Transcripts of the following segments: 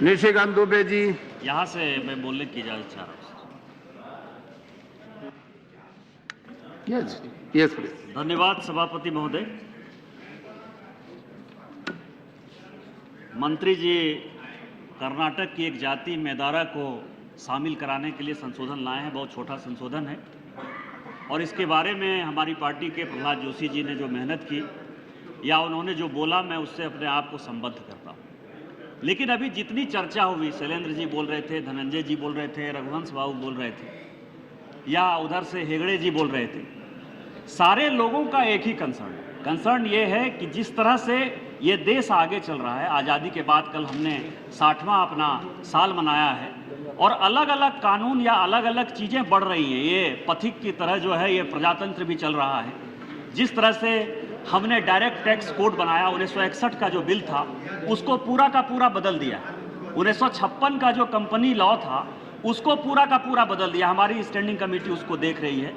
निशिकांत दुबे जी। यहाँ से मैं बोलने की इजाजत चाह रहा हूँ। Yes please. धन्यवाद सभापति महोदय। मंत्री जी कर्नाटक की एक जाति मेदारा को शामिल कराने के लिए संशोधन लाए हैं। बहुत छोटा संशोधन है और इसके बारे में हमारी पार्टी के प्रहलाद जोशी जी ने जो मेहनत की या उन्होंने जो बोला, मैं उससे अपने आप को संबद्ध करता हूँ। लेकिन अभी जितनी चर्चा हुई, शैलेंद्र जी बोल रहे थे, धनंजय जी बोल रहे थे, रघुवंश बाबू बोल रहे थे या उधर से हेगड़े जी बोल रहे थे, सारे लोगों का एक ही कंसर्न ये है कि जिस तरह से ये देश आगे चल रहा है, आज़ादी के बाद कल हमने 60वां अपना साल मनाया है और अलग अलग कानून या अलग अलग चीज़ें बढ़ रही हैं। ये पथिक की तरह जो है ये प्रजातंत्र भी चल रहा है। जिस तरह से हमने डायरेक्ट टैक्स कोड बनाया, 1961 का जो बिल था उसको पूरा का पूरा बदल दिया। 1956 का जो कंपनी लॉ था उसको पूरा का पूरा बदल दिया। हमारी स्टैंडिंग कमेटी उसको देख रही है।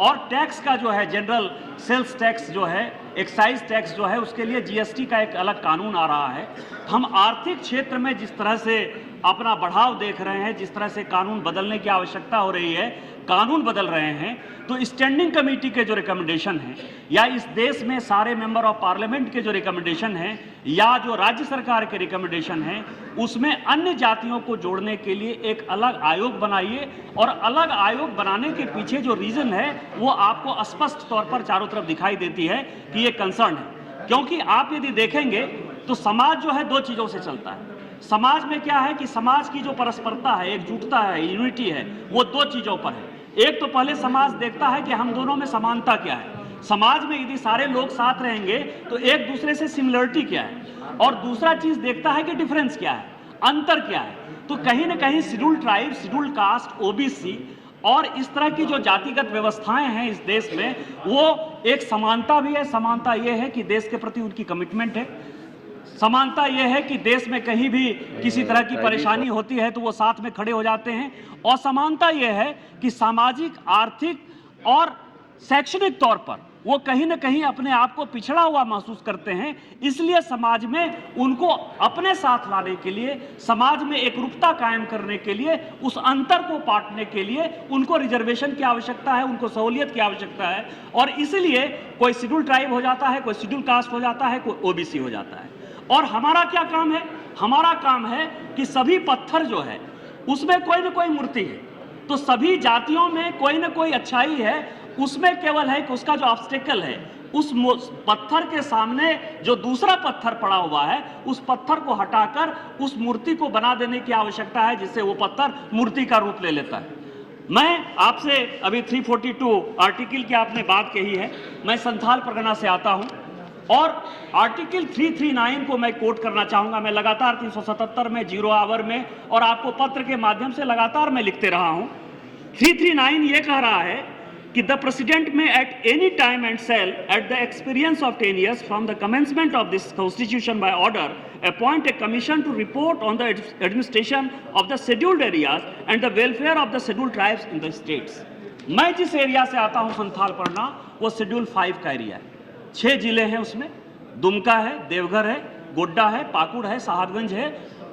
और टैक्स का जो है जनरल सेल्स टैक्स जो है, एक्साइज टैक्स जो है, उसके लिए जीएसटी का एक अलग कानून आ रहा है। हम आर्थिक क्षेत्र में जिस तरह से अपना बढ़ाव देख रहे हैं, जिस तरह से कानून बदलने की आवश्यकता हो रही है, कानून बदल रहे हैं, तो स्टैंडिंग कमेटी के जो रिकमेंडेशन हैं या इस देश में सारे मेंबर ऑफ पार्लियामेंट के जो रिकमेंडेशन हैं या जो राज्य सरकार के रिकमेंडेशन हैं, उसमें अन्य जातियों को जोड़ने के लिए एक अलग आयोग बनाइए। और अलग आयोग बनाने के पीछे जो रीज़न है वो आपको स्पष्ट तौर पर चारों तरफ दिखाई देती है कि ये कंसर्न है। क्योंकि आप यदि देखेंगे तो समाज जो है दो चीज़ों से चलता है। समाज में क्या है कि समाज की जो परस्परता है, एकजुटता है, यूनिटी है, वो दो चीज़ों पर है। एक तो पहले समाज देखता है कि हम दोनों में समानता क्या है। समाज में यदि सारे लोग साथ रहेंगे तो एक दूसरे से सिमिलरिटी क्या है। और दूसरा चीज़ देखता है कि डिफरेंस क्या है, अंतर क्या है। तो कहीं ना कहीं scheduled tribe, scheduled caste, OBC और इस तरह की जो जातिगत व्यवस्थाएं हैं इस देश में, वो एक समानता भी है। समानता ये है कि देश के प्रति उनकी कमिटमेंट है। समानता यह है कि देश में कहीं भी किसी तरह की परेशानी होती है तो वो साथ में खड़े हो जाते हैं। और समानता यह है कि सामाजिक, आर्थिक और शैक्षणिक तौर पर वो कहीं ना कहीं अपने आप को पिछड़ा हुआ महसूस करते हैं। इसलिए समाज में उनको अपने साथ लाने के लिए, समाज में एकरूपता कायम करने के लिए, उस अंतर को पाटने के लिए उनको रिजर्वेशन की आवश्यकता है, उनको सहूलियत की आवश्यकता है। और इसलिए कोई शेड्यूल ट्राइब हो जाता है, कोई शेड्यूल कास्ट हो जाता है, कोई ओबीसी हो जाता है। और हमारा क्या काम है? हमारा काम है कि सभी पत्थर जो है उसमें कोई ना कोई मूर्ति है। तो सभी जातियों में कोई ना कोई अच्छाई है, उसमें केवल है कि उसका जो ऑब्स्टेकल है, उस पत्थर के सामने जो दूसरा पत्थर पड़ा हुआ है, उस पत्थर को हटाकर उस मूर्ति को बना देने की आवश्यकता है, जिससे वो पत्थर मूर्ति का रूप ले लेता है। मैं आपसे अभी 342 आर्टिकल की आपने बात कही है। मैं संथाल परगना से आता हूं और आर्टिकल 339 को मैं कोट करना चाहूंगा। मैं लगातार 377 में, 0 आवर में और आपको पत्र के माध्यम से लगातार मैं लिखते रहा हूं। 339 ये कह रहा है कि the president may at any time and shall at the experience of 10 years from the commencement of this constitution by order appoint a commission to report on the administration of the scheduled areas and the welfare of the scheduled tribes in the states. मैं जिस area से आता हूं संथाल परगना, वो schedule 5 का area है। 6 जिले हैं उसमें, दुमका है, देवघर है, गोड्डा है, पाकुड़ है, साहबगंज है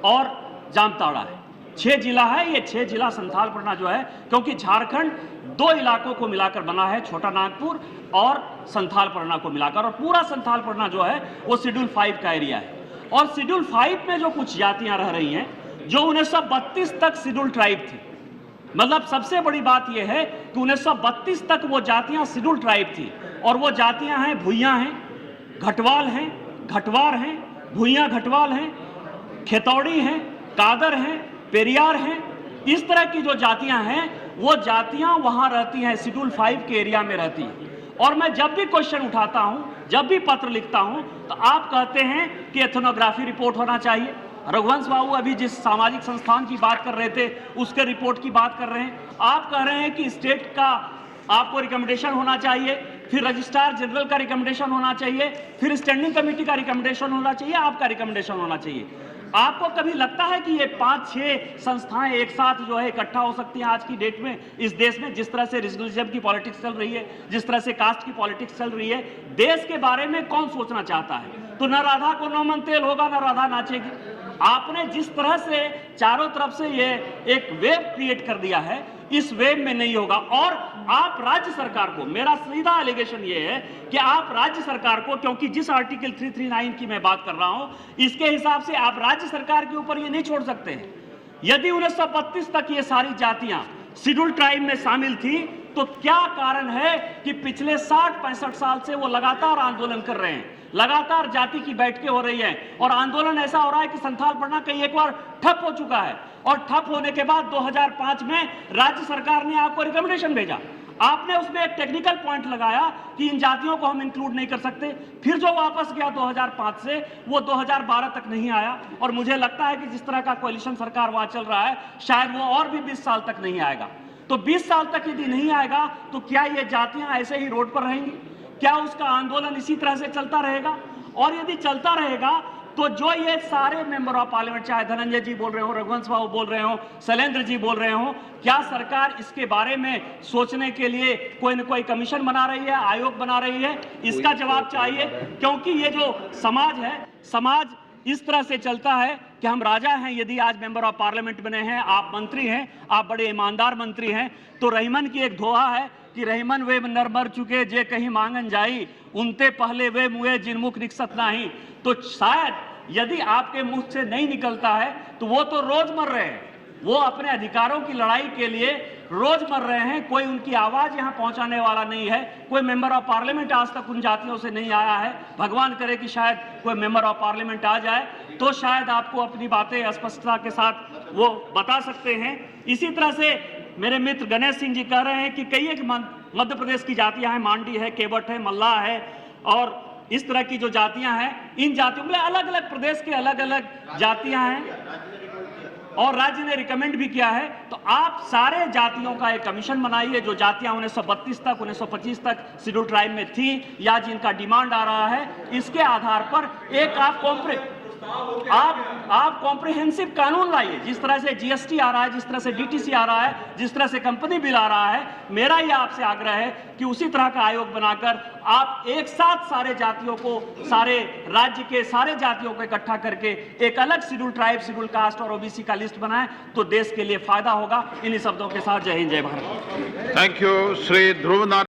और जामताड़ा है। 6 जिला है। ये 6 जिला संथाल परगना जो है, क्योंकि झारखंड 2 इलाकों को मिलाकर बना है, छोटा नागपुर और संथाल परगना को मिलाकर, और पूरा संथाल परगना जो है वो शेड्यूल 5 का एरिया है। और शेड्यूल 5 में जो कुछ जातियां रह रही हैं, जो 1932 तक शेड्यूल ट्राइब थी, मतलब सबसे बड़ी बात यह है कि 1932 तक वो जातियां शेड्यूल ट्राइब थी। और वो जातियां हैं, भुइयां हैं, घटवाल हैं, घटवार हैं, भुइयां घटवाल हैं, खेतौड़ी हैं, कादर हैं, पेरियार हैं। इस तरह की जो जातियां हैं, वो जातियां वहां रहती हैं, शेड्यूल 5 के एरिया में रहती हैं। और मैं जब भी क्वेश्चन उठाता हूं, जब भी पत्र लिखता हूं, तो आप कहते हैं कि एथनोग्राफी रिपोर्ट होना चाहिए। रघुवंश बाबू अभी जिस सामाजिक संस्थान की बात कर रहे थे उसके रिपोर्ट की बात कर रहे हैं। आप कह रहे हैं कि स्टेट का आपको रिकमेंडेशन होना चाहिए, फिर रजिस्ट्रार जनरल का रिकमेंडेशन होना चाहिए, फिर स्टैंडिंग कमेटी का रिकमेंडेशन होना चाहिए, आपका रिकमेंडेशन होना चाहिए। आपको कभी लगता है कि ये 5-6 संस्थाएं एक साथ जो है इकट्ठा हो सकती हैं आज की डेट में इस देश में? जिस तरह से रीजनलिज्म की पॉलिटिक्स चल रही है, जिस तरह से कास्ट की पॉलिटिक्स चल रही है, देश के बारे में कौन सोचना चाहता है? तो न राधा को नौमन तेल होगा, न राधा नाचेगी। आपने जिस तरह से चारों तरफ से ये एक वेव क्रिएट कर दिया है, इस वेव में नहीं होगा। और आप राज्य सरकार को, मेरा सीधा एलिगेशन ये है कि आप राज्य सरकार को, क्योंकि जिस आर्टिकल 339 की मैं बात कर रहा हूं, इसके हिसाब से आप राज्य सरकार के ऊपर ये नहीं छोड़ सकते हैं। यदि 1932 तक ये सारी जातियां शेड्यूल ट्राइब में शामिल थी, तो क्या कारण है कि पिछले 60-65 साल से वो लगातार आंदोलन कर रहे हैं, लगातार जाति की बैठकें हो रही हैं, और आंदोलन ऐसा हो रहा है कि संथाल पढ़ना कहीं एक बार ठप हो चुका है, और ठप होने के बाद 2005 में राज्य सरकार ने आपको रिकमेंडेशन भेजा। आपने उसमें एक टेक्निकल पॉइंट लगाया कि इन जातियों को हम इंक्लूड नहीं कर सकते। फिर जो वापस गया 2005 से, वो 2012 तक नहीं आया, और मुझे लगता है कि जिस तरह का कोalition सरकार वहां चल रहा है, शायद वो और भी 20 साल तक नहीं आएगा। तो 20 साल तक यदि नहीं आएगा, तो क्या ये जातियां ऐसे ही रोड पर रहेंगी? क्या उसका आंदोलन इसी तरह से चलता रहेगा? और यदि चलता रहेगा, तो जो ये सारे मेंबर ऑफ पार्लियामेंट, चाहे धनंजय जी बोल रहे हो, रघुवंश बाबू बोल रहे हो, शैलेंद्र जी बोल रहे हो, क्या सरकार इसके बारे में सोचने के लिए कोई न कोई कमीशन बना रही है, आयोग बना रही है? इसका जवाब चाहिए, क्योंकि ये जो समाज है, समाज इस तरह से चलता है कि हम राजा हैं। यदि आज मेंबर ऑफ पार्लियामेंट बने हैं, आप मंत्री हैं, आप बड़े ईमानदार मंत्री हैं, तो रहीमन की एक दोहा है कि रहीमन वे नर मर चुके जे कहीं मांगन जाई, उनते पहले वे मुए जिन मुख निकसत नाही। तो शायद यदि आपके मुख से नहीं निकलता है, तो वो तो रोज मर रहे हैं, वो अपने अधिकारों की लड़ाई के लिए रोज मर रहे हैं। कोई उनकी आवाज यहां पहुंचाने वाला नहीं है। कोई मेंबर ऑफ पार्लियामेंट आज तक उन जातियों से नहीं आया है। भगवान करे कि शायद कोई मेंबर ऑफ पार्लियामेंट आ जाए, तो शायद आपको अपनी बातें स्पष्टता के साथ वो बता सकते हैं। इसी तरह से मेरे मित्र गणेश सिंह जी कह रहे हैं कि कई एक मध्य प्रदेश की जातियां हैं, मांडी है, केवट है, मल्लाह है, और इस तरह की जो जातियां हैं, इन जातियों में अलग अलग प्रदेश के अलग अलग जातियां हैं, और राज्य ने रिकमेंड भी किया है। तो आप सारे जातियों का एक कमीशन बनाइए, जो जातियां 1932 तक, 1925 तक शेड्यूल ट्राइब में थी, या जिनका डिमांड आ रहा है, इसके आधार पर एक आप कॉम्प्रिहेंसिव कानून लाइए। जिस तरह से जीएसटी आ रहा है, जिस तरह से डीटीसी आ रहा है, जिस तरह से कंपनी बिल आ रहा है, मेरा यह आपसे आग्रह है कि उसी तरह का आयोग बनाकर आप एक साथ सारे जातियों को, सारे राज्य के सारे जातियों को इकट्ठा करके एक अलग शेड्यूल ट्राइब, शेड्यूल कास्ट और ओबीसी का लिस्ट बनाएं, तो देश के लिए फायदा होगा। इन्हीं शब्दों के साथ जय हिंद, जय Bharat. Thank you Shri Dhruv Narayan.